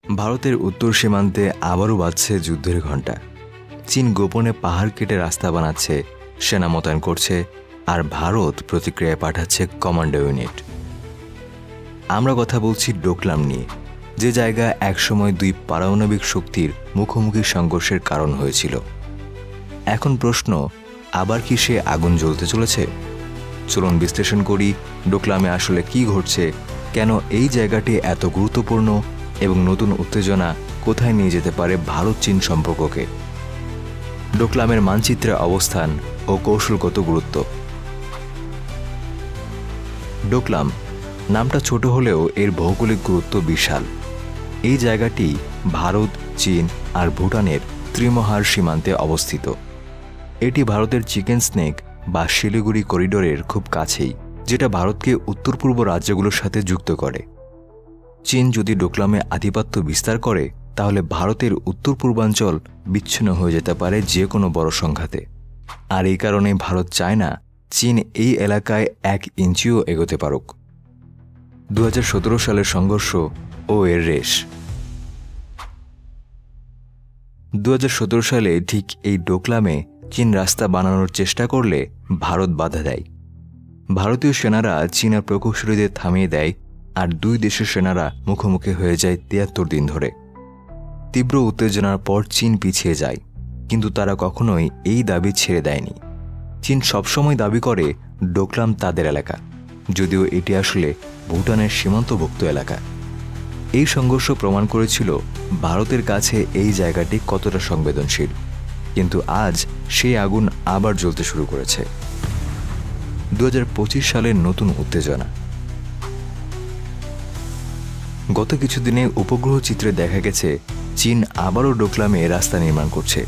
ভারতের উত্তর সীমান্তে আবারও বাজছে যুদ্ধের ঘণ্টা। চীন গোপনে পাহাড় কেটে রাস্তা বানাচ্ছে, সেনা মোতায়েন করছে, আর ভারত প্রতিক্রিয়ায় পাঠাচ্ছে কমান্ডো ইউনিট। আমরা কথা বলছি ডোকলাম নিয়ে, যে জায়গা একসময় দুই পারমাণবিক শক্তির মুখোমুখি সংঘর্ষের কারণ হয়েছিল। এখন প্রশ্ন, আবার কি সে আগুন জ্বলতে চলেছে? চলুন বিশ্লেষণ করি ডোকলামে আসলে কি ঘটছে, কেন এই জায়গাটি এত গুরুত্বপূর্ণ এবং নতুন উত্তেজনা কোথায় নিয়ে যেতে পারে ভারত চীন সম্পর্ককে। ডোকলামের মানচিত্রে অবস্থান ও কৌশলগত গুরুত্ব। ডোকলাম নামটা ছোট হলেও এর ভৌগোলিক গুরুত্ব বিশাল। এই জায়গাটি ভারত, চীন আর ভুটানের ত্রিমহার সীমান্তে অবস্থিত। এটি ভারতের চিকেন স্নেক বা শিলিগুড়ি করিডোরের খুব কাছেই, যেটা ভারতকে উত্তর পূর্ব রাজ্যগুলোর সাথে যুক্ত করে। চীন যদি ডোকলামে আধিপত্য বিস্তার করে, তাহলে ভারতের উত্তর পূর্বাঞ্চল বিচ্ছিন্ন হয়ে যেতে পারে যে কোনো বড় সংঘাতে। আর এই কারণে ভারত চায় না চীন এই এলাকায় 1 ইঞ্চিও এগোতে পারুক। 2017 সালের সংঘর্ষ ও এর রেশ। 2017 সালে ঠিক এই ডোকলামে চীন রাস্তা বানানোর চেষ্টা করলে ভারত বাধা দেয়। ভারতীয় সেনারা চীনা প্রকৌশলীদের থামিয়ে দেয়, আর দুই দেশের সেনারা মুখোমুখি হয়ে যায় 73 দিন ধরে। তীব্র উত্তেজনার পর চীন পিছিয়ে যায়, কিন্তু তারা কখনোই এই দাবি ছেড়ে দেয়নি। চীন সবসময় দাবি করে ডোকলাম তাদের এলাকা, যদিও এটি আসলে ভুটানের সীমান্তভুক্ত এলাকা। এই সংঘর্ষ প্রমাণ করেছিল ভারতের কাছে এই জায়গাটি কতটা সংবেদনশীল, কিন্তু আজ সেই আগুন আবার জ্বলতে শুরু করেছে। 2025 সালের নতুন উত্তেজনা। গত কিছুদিনে উপগ্রহ চিত্রে দেখা গেছে চীন আবারও ডোকলামে রাস্তা নির্মাণ করছে।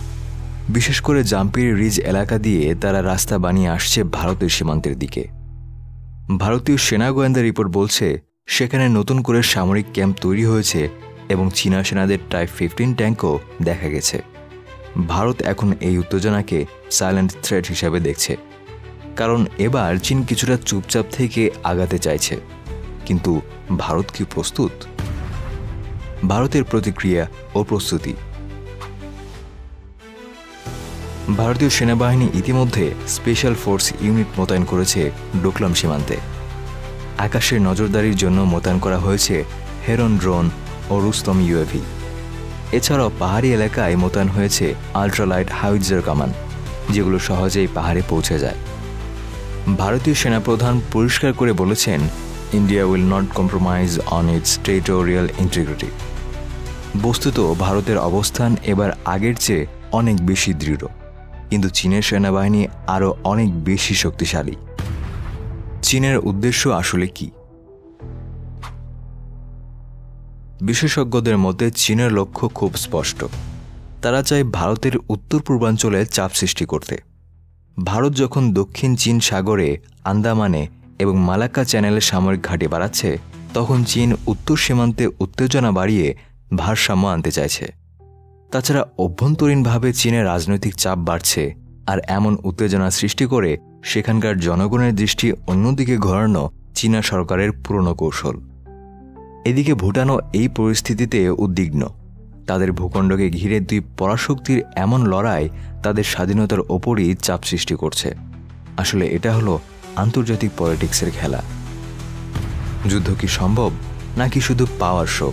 বিশেষ করে জাম্পির রিজ এলাকা দিয়ে তারা রাস্তা বানিয়ে আসছে ভারতের সীমান্তের দিকে। ভারতীয় সেনা গোয়েন্দা রিপোর্ট বলছে সেখানে নতুন করে সামরিক ক্যাম্প তৈরি হয়েছে এবং চীনা সেনাদের টাইপ 15 ট্যাঙ্কও দেখা গেছে। ভারত এখন এই উত্তেজনাকে সাইলেন্ট থ্রেট হিসাবে দেখছে, কারণ এবার চীন কিছুটা চুপচাপ থেকে আগাতে চাইছে। কিন্তু ভারত কি প্রস্তুত? ভারতের প্রতিক্রিয়া ও প্রস্তুতি। ভারতীয় সেনাবাহিনী ইতিমধ্যে স্পেশাল ফোর্স ইউনিট মোতায়েন করেছে ডোকলাম সীমান্তে। আকাশের নজরদারির জন্য মোতায়েন করা হয়েছে হেরন ড্রোন ও রুস্তম ইউএভি। এছাড়াও পাহাড়ি এলাকায় মোতায়েন হয়েছে আল্ট্রালাইট হাউইটজার কামান, যেগুলো সহজেই পাহাড়ে পৌঁছে যায়। ভারতীয় সেনাপ্রধান পরিষ্কার করে বলেছেন, India will not compromise on it's territorial integrity. বস্তুত ভারতের অবস্থান এবার আগের চেয়ে অনেক বেশি দৃঢ়, কিন্তু চীনের সেনাবাহিনী আরও অনেক বেশি শক্তিশালী। চীনের উদ্দেশ্য আসলে কি? বিশেষজ্ঞদের মতে চীনের লক্ষ্য খুব স্পষ্ট। তারা চায় ভারতের উত্তর পূর্বাঞ্চলে চাপ সৃষ্টি করতে। ভারত যখন দক্ষিণ চীন সাগরে, আন্দামানে এবং মালাক্কা চ্যানেলে সামরিক ঘাঁটি বাড়াচ্ছে, তখন চীন উত্তর সীমান্তে উত্তেজনা বাড়িয়ে ভারসাম্য আনতে চাইছে। তাছাড়া অভ্যন্তরীণভাবে চীনের রাজনৈতিক চাপ বাড়ছে, আর এমন উত্তেজনা সৃষ্টি করে সেখানকার জনগণের দৃষ্টি অন্যদিকে ঘোরানো চীনা সরকারের পুরনো কৌশল। এদিকে ভুটানও এই পরিস্থিতিতে উদ্বিগ্ন। তাদের ভূখণ্ডকে ঘিরে দুই পরাশক্তির এমন লড়াই তাদের স্বাধীনতার ওপরই চাপ সৃষ্টি করছে। আসলে এটা হলো আন্তর্জাতিক পলিটিক্সের খেলা। যুদ্ধ কি সম্ভব, নাকি শুধু পাওয়ার শো?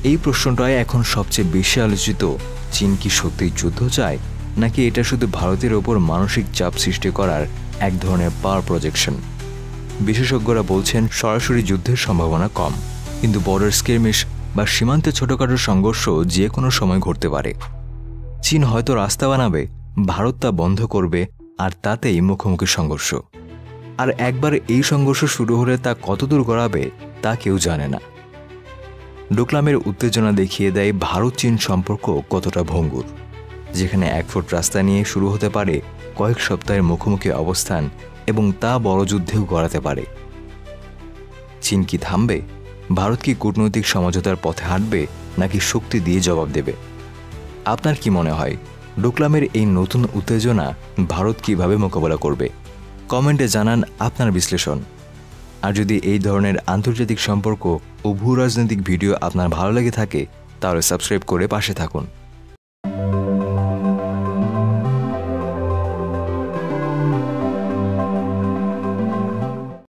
এই প্রশ্নটাই এখন সবচেয়ে বেশি আলোচিত। চীন কি সত্যিই যুদ্ধ চায়, নাকি এটা শুধু ভারতের ওপর মানসিক চাপ সৃষ্টি করার এক ধরনের পাওয়ার প্রজেকশন? বিশেষজ্ঞরা বলছেন সরাসরি যুদ্ধের সম্ভাবনা কম, কিন্তু বর্ডার স্কেরমিশ বা সীমান্তে ছোটখাটো সংঘর্ষ যে কোনো সময় ঘটতে পারে। চীন হয়তো রাস্তা বানাবে, ভারত তা বন্ধ করবে, আর তাতেই মুখোমুখি সংঘর্ষ। আর একবার এই সংঘর্ষ শুরু হলে তা কতদূর গড়াবে তা কেউ জানে না। ডোকলামের উত্তেজনা দেখিয়ে দেয় ভারত চীন সম্পর্ক কতটা ভঙ্গুর, যেখানে 1 ফুট রাস্তা নিয়ে শুরু হতে পারে কয়েক সপ্তাহের মুখোমুখি অবস্থান, এবং তা বড় যুদ্ধেও গড়াতে পারে। চীন কি থামবে? ভারত কি কূটনৈতিক সমঝোতার পথে হাঁটবে, নাকি শক্তি দিয়ে জবাব দেবে? আপনার কি মনে হয় ডোকলামের এই নতুন উত্তেজনা ভারত কিভাবে মোকাবেলা করবে? কমেন্টে জানান আপনার বিশ্লেষণ। আর যদি এই ধরনের আন্তর্জাতিক সম্পর্ক ও ভূ রাজনৈতিক ভিডিও আপনার ভালো লেগে থাকে তাহলে সাবস্ক্রাইব করে পাশে থাকুন।